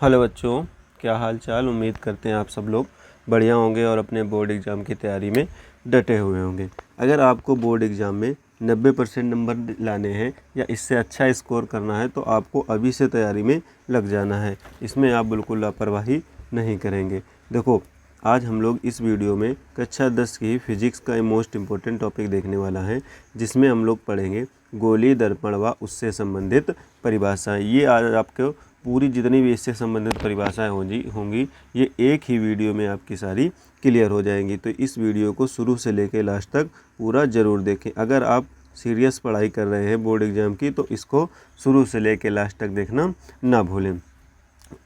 Hello बच्चों, क्या हाल चाल। उम्मीद करते हैं आप सब लोग बढ़िया होंगे और अपने बोर्ड एग्ज़ाम की तैयारी में डटे हुए होंगे। अगर आपको बोर्ड एग्ज़ाम में 90% नंबर लाने हैं या इससे अच्छा स्कोर करना है तो आपको अभी से तैयारी में लग जाना है। इसमें आप बिल्कुल लापरवाही नहीं करेंगे। देखो, आज हम लोग इस वीडियो में कक्षा 10 की फिजिक्स का मोस्ट इम्पोर्टेंट टॉपिक देखने वाला है, जिसमें हम लोग पढ़ेंगे गोलीय दर्पण व उससे संबंधित परिभाषाएं। ये आज आपको पूरी जितनी भी इससे संबंधित परिभाषाएं होंगी ये एक ही वीडियो में आपकी सारी क्लियर हो जाएंगी। तो इस वीडियो को शुरू से लेकर लास्ट तक पूरा ज़रूर देखें। अगर आप सीरियस पढ़ाई कर रहे हैं बोर्ड एग्ज़ाम की तो इसको शुरू से लेकर लास्ट तक देखना ना भूलें।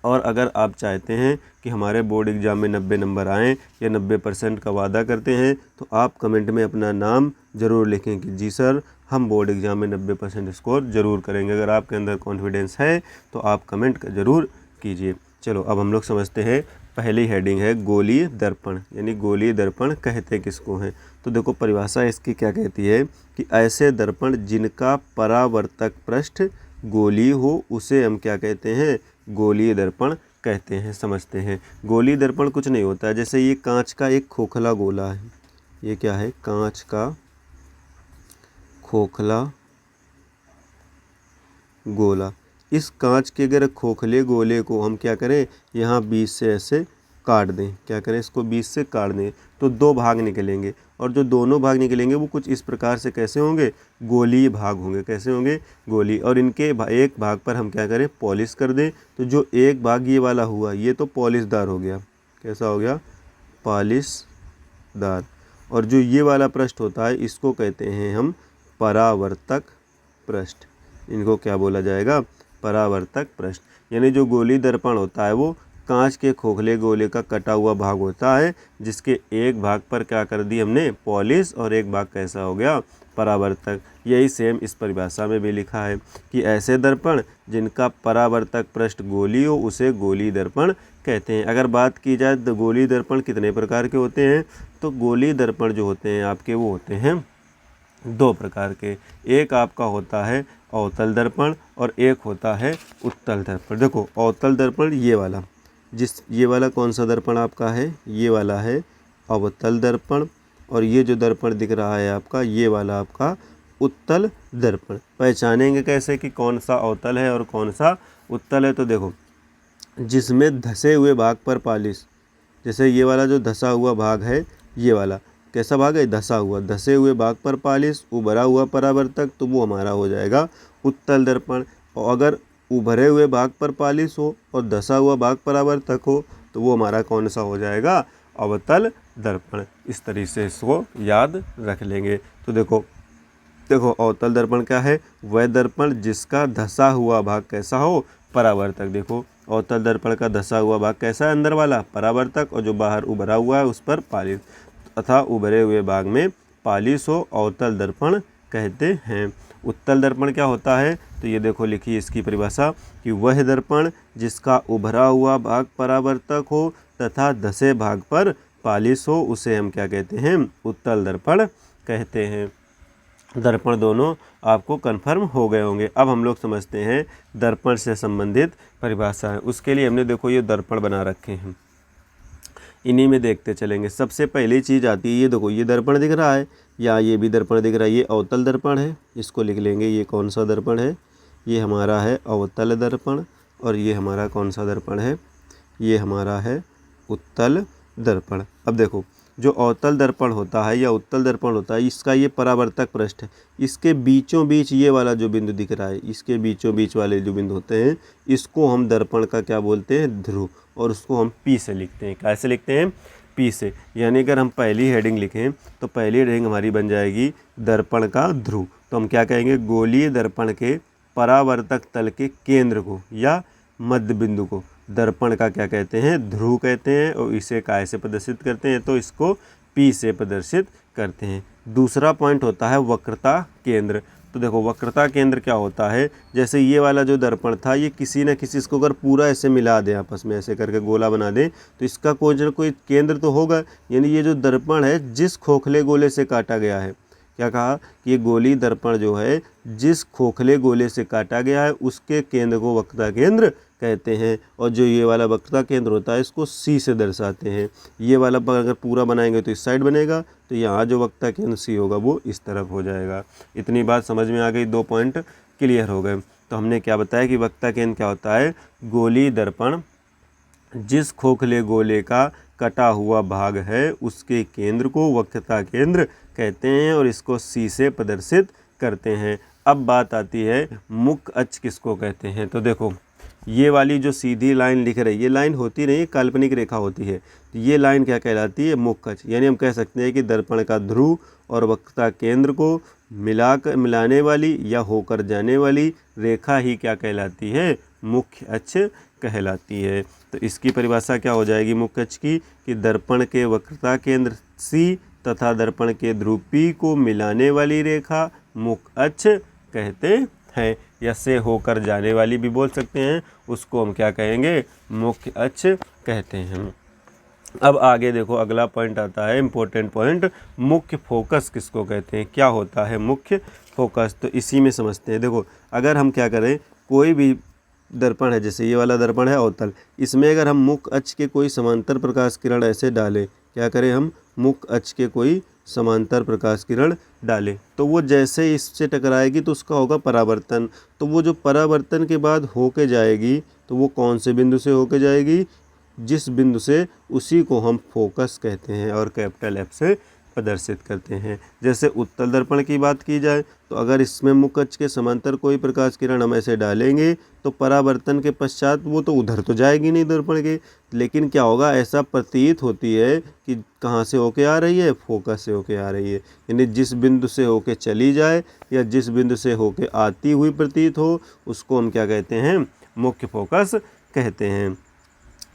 और अगर आप चाहते हैं कि हमारे बोर्ड एग्ज़ाम में 90 नंबर आएँ या 90% का वादा करते हैं तो आप कमेंट में अपना नाम ज़रूर लिखें कि जी सर, हम बोर्ड एग्ज़ाम में 90% स्कोर ज़रूर करेंगे। अगर आपके अंदर कॉन्फिडेंस है तो आप कमेंट ज़रूर कीजिए। चलो अब हम लोग समझते हैं। पहली हेडिंग है गोलीय दर्पण, यानी गोलीय दर्पण कहते किसको हैं। तो देखो, परिभाषा इसकी क्या कहती है कि ऐसे दर्पण जिनका परावर्तक पृष्ठ गोलीय हो उसे हम क्या कहते हैं, गोलीय दर्पण कहते हैं। समझते हैं। गोलीय दर्पण कुछ नहीं होता है, जैसे ये कांच का एक खोखला गोला है। ये क्या है, कांच का खोखला गोला। इस कांच के अगर खोखले गोले को हम क्या करें, यहाँ बीच से ऐसे काट दें। क्या करें, इसको बीच से काट दें तो दो भाग निकलेंगे, और जो दोनों भाग निकलेंगे वो कुछ इस प्रकार से कैसे होंगे, गोलीय भाग होंगे। कैसे होंगे, गोली। और इनके एक भाग पर हम क्या करें, पॉलिश कर दें। तो जो एक भाग ये वाला हुआ ये तो पॉलिशदार हो गया। कैसा हो गया, पॉलिशदार। और जो ये वाला पृष्ठ होता है इसको कहते हैं हम परावर्तक पृष्ठ। इनको क्या बोला जाएगा, परावर्तक पृष्ठ। यानी जो गोलीय दर्पण होता है वो कांच के खोखले गोले का कटा हुआ भाग होता है, जिसके एक भाग पर क्या कर दी हमने, पॉलिश, और एक भाग कैसा हो गया, परावर्तक। यही सेम इस परिभाषा में भी लिखा है कि ऐसे दर्पण जिनका परावर्तक पृष्ठ गोलीय हो उसे गोलीय दर्पण कहते हैं। अगर बात की जाए तो गोलीय दर्पण कितने प्रकार के होते हैं, तो गोलीय दर्पण जो होते हैं आपके वो होते हैं दो प्रकार के। एक आपका होता है अवतल दर्पण और एक होता है उत्तल दर्पण। देखो, अवतल दर्पण ये वाला, ये वाला कौन सा दर्पण आपका है, ये वाला है अवतल दर्पण। और ये जो दर्पण दिख रहा है आपका, ये वाला आपका उत्तल दर्पण। पहचानेंगे कैसे कि कौन सा अवतल है और कौन सा उत्तल है, तो देखो, जिसमें धसे हुए भाग पर पॉलिश, जैसे ये वाला जो धसा हुआ भाग है, ये वाला कैसा भाग है, धसा हुआ, धसे हुए भाग पर पॉलिश, उभरा हुआ परावर्तक, तो वो हमारा हो जाएगा उत्तल दर्पण। और अगर उभरे हुए भाग पर पॉलिश हो और धसा हुआ भाग परावर्तक हो तो वो हमारा कौन सा हो जाएगा, अवतल दर्पण। इस तरीके से इसको याद रख लेंगे। तो देखो अवतल दर्पण क्या है, वह दर्पण जिसका धसा हुआ भाग कैसा हो, परावर्तक। देखो, अवतल दर्पण का धसा हुआ भाग कैसा है, अंदर वाला परावर्तक, और जो बाहर उभरा हुआ है उस पर पॉलिश, तथा उभरे हुए भाग में पॉलिश हो, अवतल दर्पण कहते हैं। उत्तल दर्पण क्या होता है, तो ये देखो लिखी इसकी परिभाषा कि वह दर्पण जिसका उभरा हुआ भाग परावर्तक हो तथा धसे भाग पर पॉलिश हो उसे हम क्या कहते हैं, उत्तल दर्पण कहते हैं। दर्पण दोनों आपको कंफर्म हो गए होंगे। अब हम लोग समझते हैं दर्पण से संबंधित परिभाषा है। उसके लिए हमने देखो ये दर्पण बना रखे हैं, इन्हीं में देखते चलेंगे। सबसे पहली चीज़ आती है, ये देखो ये दर्पण दिख रहा है या ये भी दर्पण दिख रहा है, ये अवतल दर्पण है। इसको लिख लेंगे, ये कौन सा दर्पण है, ये हमारा है अवतल दर्पण। और ये हमारा कौन सा दर्पण है, ये हमारा है उत्तल दर्पण। अब देखो, जो अवतल दर्पण होता है या उत्तल दर्पण होता है, इसका ये परावर्तक पृष्ठ है, इसके बीचों बीच ये वाला जो बिंदु दिख रहा है, इसके बीचों बीच वाले जो बिंदु होते हैं इसको हम दर्पण का क्या बोलते हैं, ध्रुव। और उसको हम पी से लिखते हैं। कैसे लिखते हैं, पी से। यानी अगर हम पहली हेडिंग लिखें तो पहली हेडिंग हमारी बन जाएगी दर्पण का ध्रुव। तो हम क्या कहेंगे, गोलीय दर्पण के परावर्तक तल के केंद्र को या मध्य बिंदु को दर्पण का क्या कहते हैं, ध्रुव कहते हैं। और इसे काय से प्रदर्शित करते हैं, तो इसको पी से प्रदर्शित करते हैं। दूसरा पॉइंट होता है वक्रता केंद्र। तो देखो, वक्रता केंद्र क्या होता है, जैसे ये वाला जो दर्पण था ये किसी न किसी, इसको अगर पूरा ऐसे मिला दें आपस में, ऐसे करके गोला बना दें, तो इसका कोई न कोई केंद्र तो होगा। यानी ये जो दर्पण है जिस खोखले गोले से काटा गया है, क्या कहा कि ये गोलीय दर्पण जो है जिस खोखले गोले से काटा गया है उसके केंद्र को वक्रता केंद्र कहते हैं, और जो ये वाला वक्रता केंद्र होता है इसको C से दर्शाते हैं। ये वाला अगर पूरा बनाएंगे तो इस साइड बनेगा, तो यहाँ जो वक्रता केंद्र C होगा वो इस तरफ हो जाएगा। इतनी बात समझ में आ गई, 2 पॉइंट क्लियर हो गए। तो हमने क्या बताया कि वक्रता केंद्र क्या होता है, गोलीय दर्पण जिस खोखले गोले का कटा हुआ भाग है उसके केंद्र को वक्रता केंद्र कहते हैं और इसको C से प्रदर्शित करते हैं। अब बात आती है मुख्य अक्ष किसको कहते हैं। तो देखो ये वाली जो सीधी लाइन लिख रही है, ये लाइन होती नहीं, काल्पनिक रेखा होती है। तो ये लाइन क्या कहलाती है, मुख्य अक्ष। यानी हम कह सकते हैं कि दर्पण का ध्रुव और वक्रता केंद्र को मिलाने वाली या होकर जाने वाली रेखा ही क्या कहलाती है, मुख्य अक्ष कहलाती है। तो इसकी परिभाषा क्या हो जाएगी मुख्य अक्ष की, कि दर्पण के वक्रता केंद्र C तथा दर्पण के ध्रुव P को मिलाने वाली रेखा मुख्य अक्ष कहते हैं, या से होकर जाने वाली भी बोल सकते हैं, उसको हम क्या कहेंगे, मुख्य अक्ष कहते हैं। अब आगे देखो अगला पॉइंट आता है, इम्पोर्टेंट पॉइंट, मुख्य फोकस किसको कहते हैं। क्या होता है मुख्य फोकस, तो इसी में समझते हैं। देखो अगर हम क्या करें, कोई भी दर्पण है, जैसे ये वाला दर्पण है अवतल, इसमें अगर हम मुख्य अक्ष के कोई समांतर प्रकाश किरण ऐसे डालें, क्या करें हम, मुख्य अक्ष के कोई समांतर प्रकाश किरण डालें, तो वो जैसे इससे टकराएगी तो उसका होगा परावर्तन। तो वो जो परावर्तन के बाद होके जाएगी, तो वो कौन से बिंदु से होके जाएगी, जिस बिंदु से, उसी को हम फोकस कहते हैं और कैपिटल F से प्रदर्शित करते हैं। जैसे उत्तल दर्पण की बात की जाए, तो अगर इसमें मुख्य अक्ष के समांतर कोई प्रकाश किरण हम ऐसे डालेंगे तो परावर्तन के पश्चात वो तो उधर तो जाएगी नहीं दर्पण के, लेकिन क्या होगा, ऐसा प्रतीत होती है कि कहाँ से होके आ रही है, फोकस से होके आ रही है। यानी जिस बिंदु से होके चली जाए या जिस बिंदु से होके आती हुई प्रतीत हो, उसको हम क्या कहते हैं, मुख्य फोकस कहते हैं।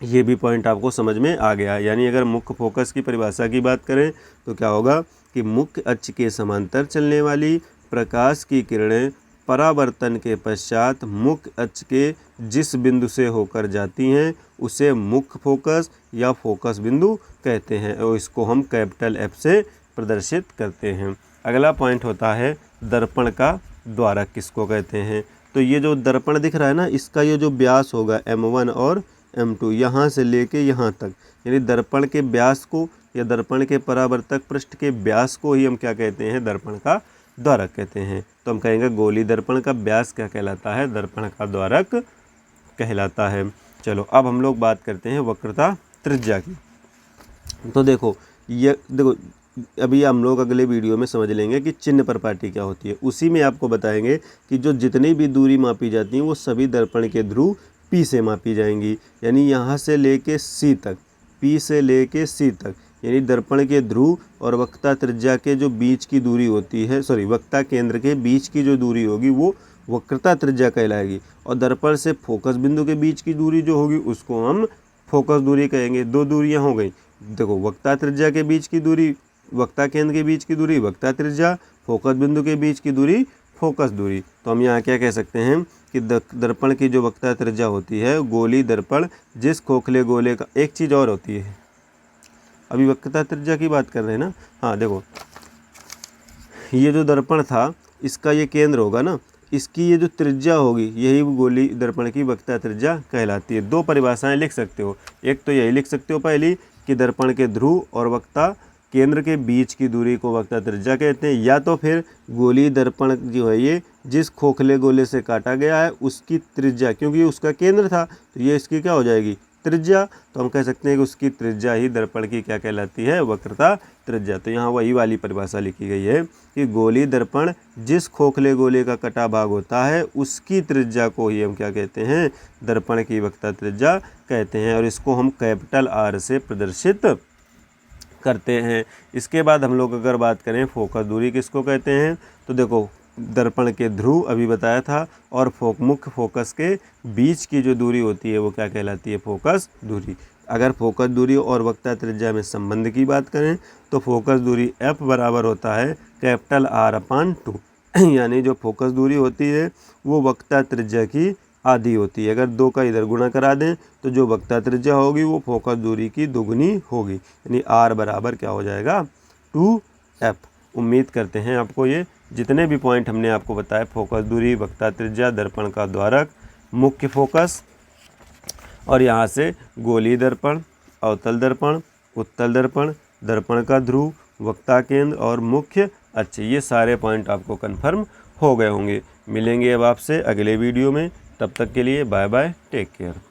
ये भी पॉइंट आपको समझ में आ गया। यानी अगर मुख्य फोकस की परिभाषा की बात करें तो क्या होगा कि मुख्य अक्ष के समांतर चलने वाली प्रकाश की किरणें परावर्तन के पश्चात मुख्य अक्ष के जिस बिंदु से होकर जाती हैं उसे मुख्य फोकस या फोकस बिंदु कहते हैं और इसको हम कैपिटल F से प्रदर्शित करते हैं। अगला पॉइंट होता है दर्पण का द्वारक किसको कहते हैं। तो ये जो दर्पण दिख रहा है ना, इसका ये जो व्यास होगा M1 और M2, यहाँ से लेके यहाँ तक, यानी दर्पण के व्यास को या दर्पण के परावर्तक पृष्ठ के व्यास को ही हम क्या कहते हैं, दर्पण का द्वारक कहते हैं। तो हम कहेंगे गोली दर्पण का व्यास क्या कहलाता है, दर्पण का द्वारक कहलाता है। चलो अब हम लोग बात करते हैं वक्रता त्रिज्या की। तो देखो अभी हम लोग अगले वीडियो में समझ लेंगे कि चिन्ह परपाटी क्या होती है। उसी में आपको बताएंगे कि जो जितनी भी दूरी मापी जाती है वो सभी दर्पण के ध्रुव P से मापी जाएंगी। यानी यहाँ से लेके C तक, P से लेके C तक, यानी दर्पण के ध्रुव और वक्रता त्रिज्या के जो बीच की दूरी होती है, वक्रता केंद्र के बीच की जो दूरी होगी वो वक्रता त्रिज्या कहलाएगी। और दर्पण से फोकस बिंदु के बीच की दूरी जो होगी उसको हम फोकस दूरी कहेंगे। 2 दूरियां हो गई। देखो वक्रता त्रिज्या के बीच की दूरी, वक्रता केंद्र के बीच की दूरी वक्रता त्रिज्या, फोकस बिंदु के बीच की दूरी फोकस दूरी। तो हम यहाँ क्या कह सकते हैं कि दर्पण की जो वक्रता त्रिज्या होती है, गोली दर्पण जिस खोखले गोले का, एक चीज़ और होती है, अभी वक्रता त्रिज्या की बात कर रहे हैं ना। हाँ देखो ये जो दर्पण था इसका ये केंद्र होगा ना, इसकी ये जो त्रिज्या होगी यही गोली दर्पण की वक्रता त्रिज्या कहलाती है। 2 परिभाषाएं लिख सकते हो, एक तो यही लिख सकते हो पहली कि दर्पण के ध्रुव और वक्रता केंद्र के बीच की दूरी को वक्रता त्रिज्या कहते हैं, या तो फिर गोली दर्पण जो है ये जिस खोखले गोले से काटा गया है उसकी त्रिज्या, क्योंकि उसका केंद्र था तो ये इसकी क्या हो जाएगी, त्रिज्या। तो हम कह सकते हैं कि उसकी त्रिज्या ही दर्पण की क्या कहलाती है, वक्रता त्रिज्या। तो यहाँ वही वाली परिभाषा लिखी गई है कि गोली दर्पण जिस खोखले गोले का कटा भाग होता है उसकी त्रिज्या को ही हम क्या कहते हैं, दर्पण की वक्रता त्रिज्या कहते हैं और इसको हम कैपिटल R से प्रदर्शित करते हैं। इसके बाद हम लोग अगर बात करें फोकस दूरी किसको कहते हैं, तो देखो दर्पण के ध्रुव अभी बताया था और मुख्य फोकस के बीच की जो दूरी होती है वो क्या कहलाती है, फोकस दूरी। अगर फोकस दूरी और वक्रता त्रिज्या में संबंध की बात करें तो फोकस दूरी F बराबर होता है कैपिटल R/2, यानी जो फोकस दूरी होती है वो वक्रता त्रिज्या की आधी होती है। अगर 2 का इधर गुणा करा दें तो जो वक्रता त्रिज्या होगी वो फोकस दूरी की दुगनी होगी, यानी R बराबर क्या हो जाएगा, 2F। उम्मीद करते हैं आपको ये जितने भी पॉइंट हमने आपको बताए, फोकस दूरी, वक्रता त्रिज्या, दर्पण का द्वारक, मुख्य फोकस और यहाँ से गोलीय दर्पण, अवतल दर्पण, उत्तल दर्पण, दर्पण का ध्रुव, वक्ता केंद्र और मुख्य अक्ष, ये सारे पॉइंट आपको कन्फर्म हो गए होंगे। मिलेंगे अब आपसे अगले वीडियो में, तब तक के लिए बाय बाय, टेक केयर।